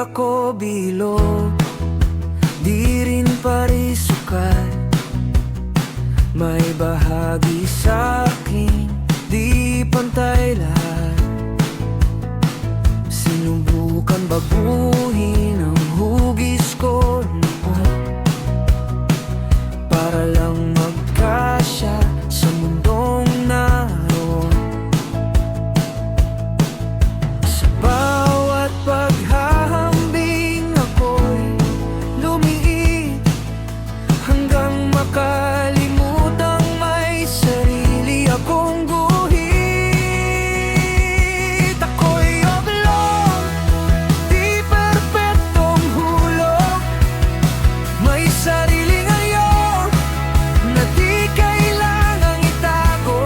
ako bilog, di rin parisukat. May bahagi sa'king di pantay lahat. Sinubukan baguhin ang hugis ko noon para lang magkasya sa mundong naroon. Sa bawat paghahambing ako'y lumiit hanggang makalimutang may sarili akong guhit. Ako'y oblong, di perpektong hulog. May sarili ngayon na di kailangang itago.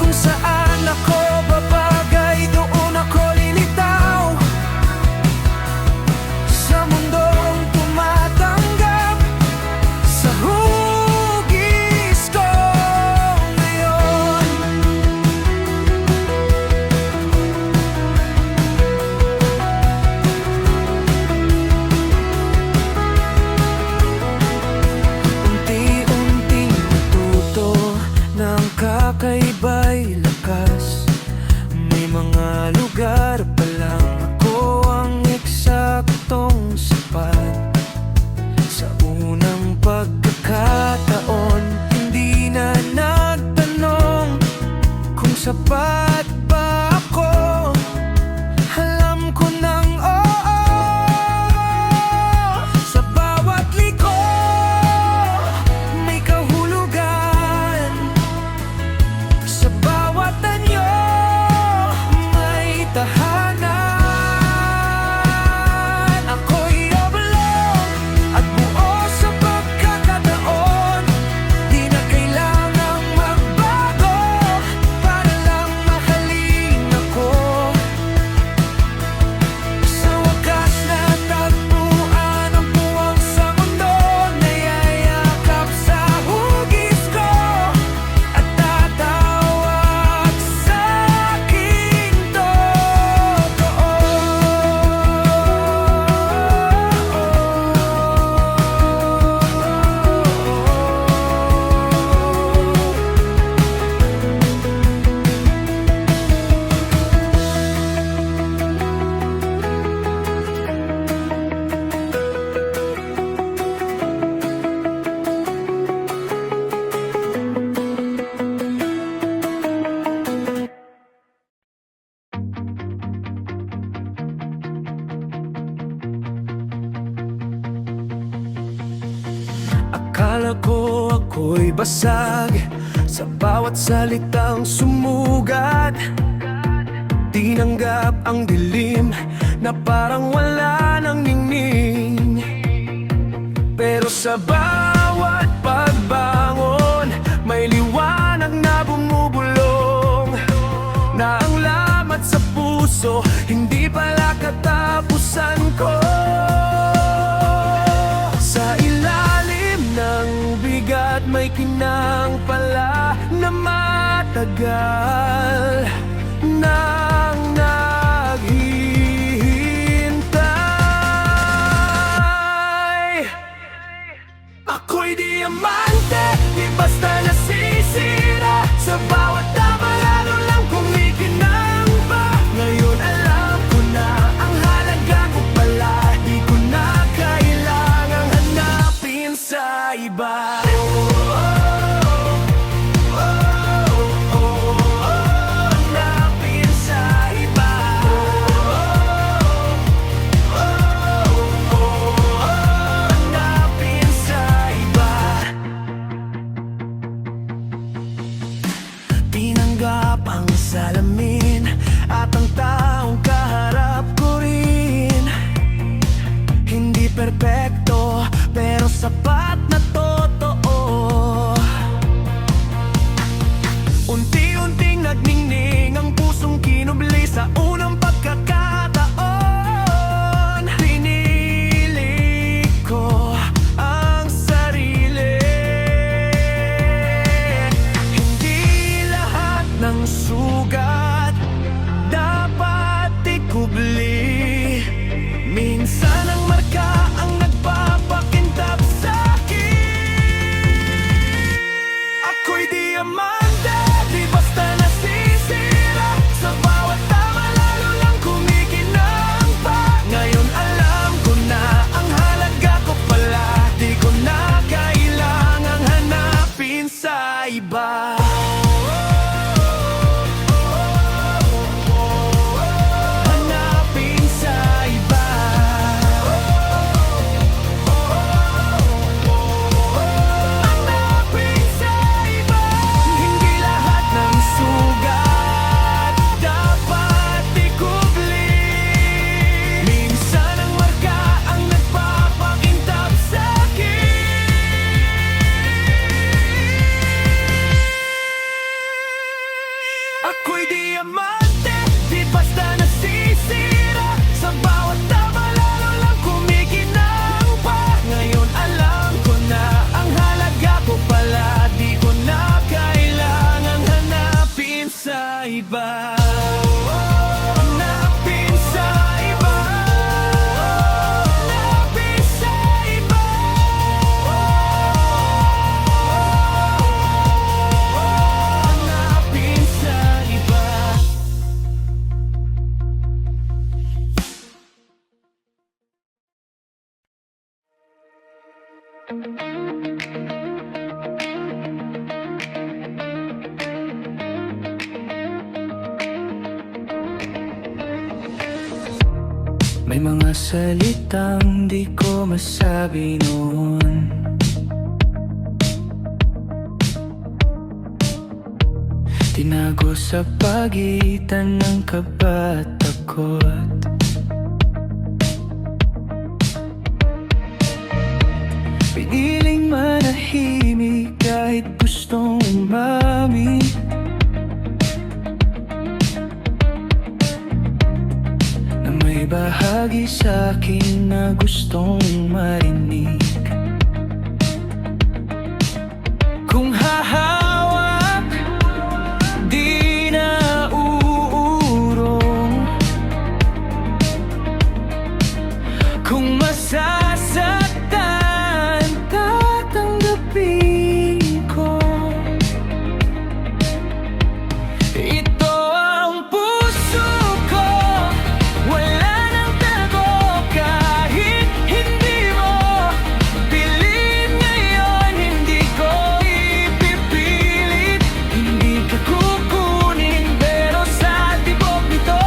Kung saan ako babagay, doon ako lilitaw. Sa mundong tumatanggap sa hugis ko ngayon. Unti-unting natuto ng kakaiba'y lakas. May mga lugar pa lang ako ang eksaktong sapat. Sa unang pagkakataon, hindi na nagtanong kung sapat ba ako. Alam ko nang oo. Sa bawat liko may kahulugan. Sa bawat anyo may tahanan. Ako'y oblong at buo sa pagkakataon. Di na kailangang magbago para lang mahalin ako. Sa wakas natagpuan ang puwang sa mundo na yayakap sa hugis ko at tatawag sa'king totoo. Akala ko ako'y basag sa bawat salitang sumugat. Tinanggap ang dilim na parang wala nang ningning. Pero sa bawat pagbangon may liwanag na bumubulong, na ang lamat sa puso hindi pala katapusan ko. Sa ilalim ng bigat may kinang pala na matagal nang naghihintay. Ako'y diamante, di basta nasisira. Sa bawat tama lalo lang kumikinang pa. Ngayon alam ko na ang halaga ko pala. Di ko na kailangang hanapin sa iba. Hanapin sa iba. Hanapin sa iba. May mga salitang di ko masabi noon, tinago sa pagitan ng kaba at takot. Piniling manahimik kahit gustong umamin, na may bahagi sa'kin na gustong marinig. Kung hahawak, di na uurong. Kung masasaktan, tatanggapin ko. Ito ang puso ko, wala nang tago. Kahit hindi mo pilit ngayon, hindi ko ipipilit. Hindi ka kukunin, pero sa tibok nito,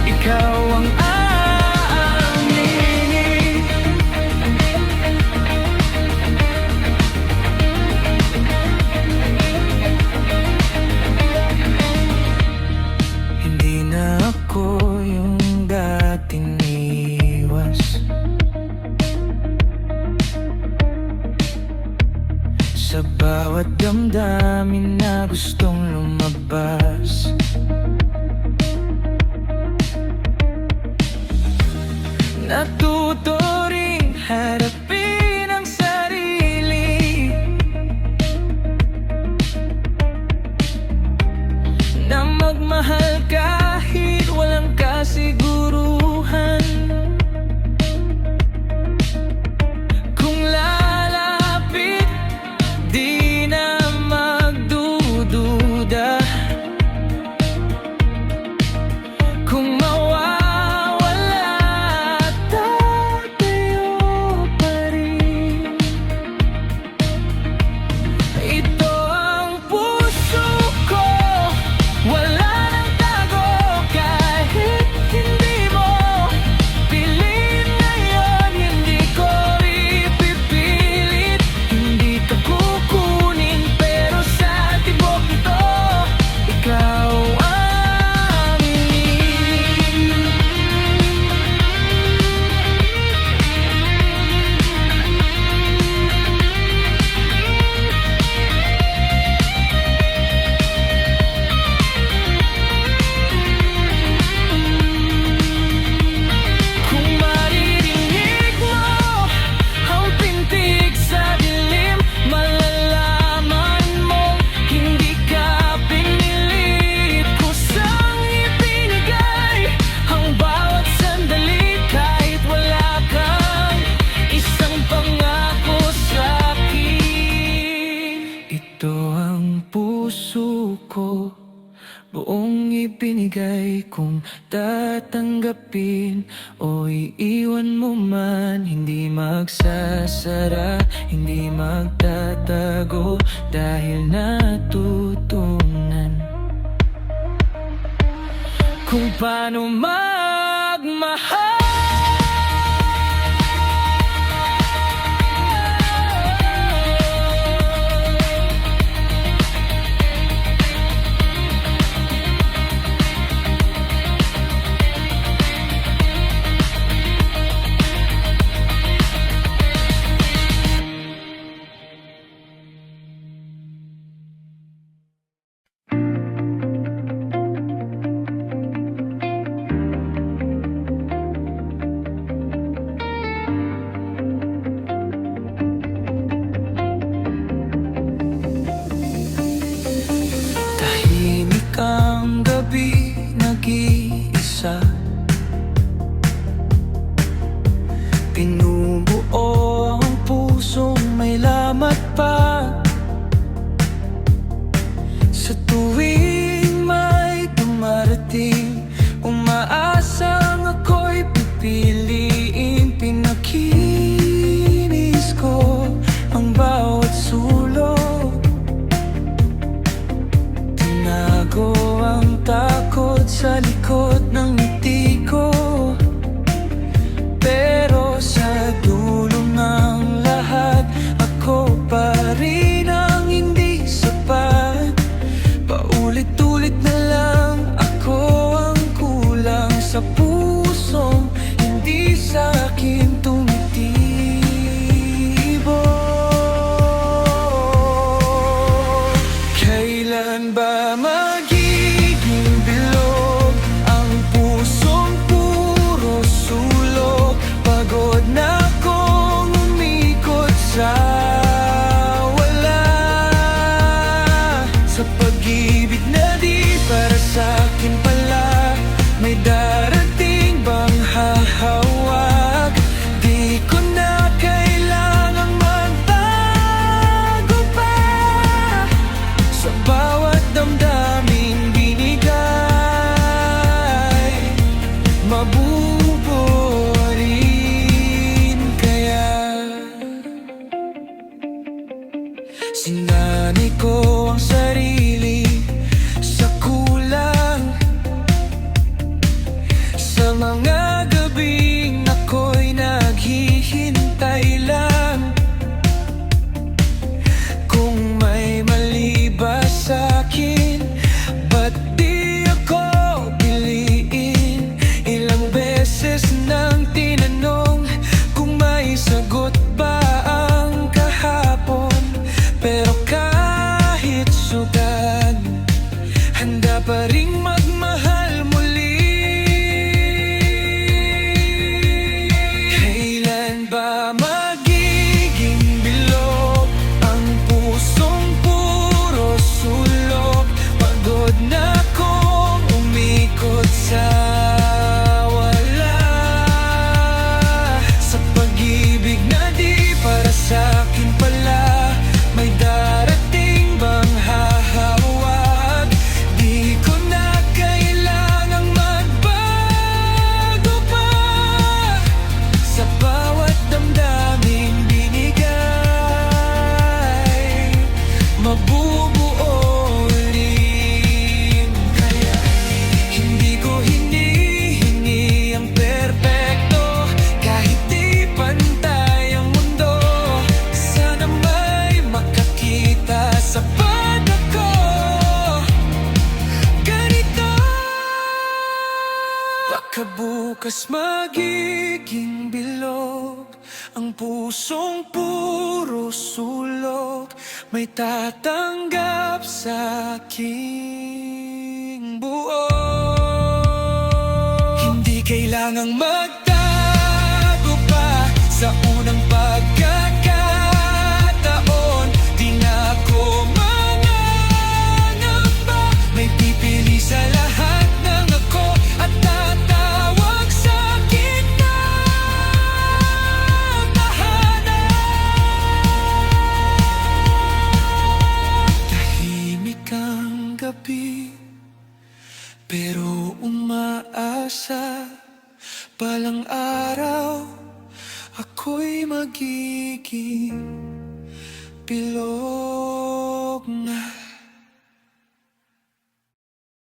ikaw ang aaminin. Hindi na ako yung dating iwas sa bawat damdamin na gustong lumabas. Natuto ring harapin ang sarili, na magmahal kahit walang kasiguruhan. Kung lalapit, di na magdududa. Kung mawawala, tatayo pa rin. Ito ang puso ko, wala nang tago. Kahit hindi mo pilit ngayon, hindi ko ipipilit. Hindi ka kukunin, pero sa tibok nito, ikaw ang aminin. Kung maririnig mo ang pintig sa dilim, malalaman mong hindi ka pinilit. Kusang ibinigay ang bawat sandali, kahit wala kang isang pangako sa'kin. Ito ang puso ko, buong ibinigay. Kung tatanggapin o iiwan mo man, hindi magsasara, hindi magtatago, dahil natutunan kung paano magmahal. bukas magiging bilog. Ang pusong puro sulok, may tatanggap sa aking buo. Hindi kailangang magtago pa sa unang pagkakataon. Di na ako mangangamba, may pipili sa lahat ng ako at tatawag sa akin na tahanan. Tahimik ang gabi, pero umaasa. Balang araw, ako'y magiging bilog.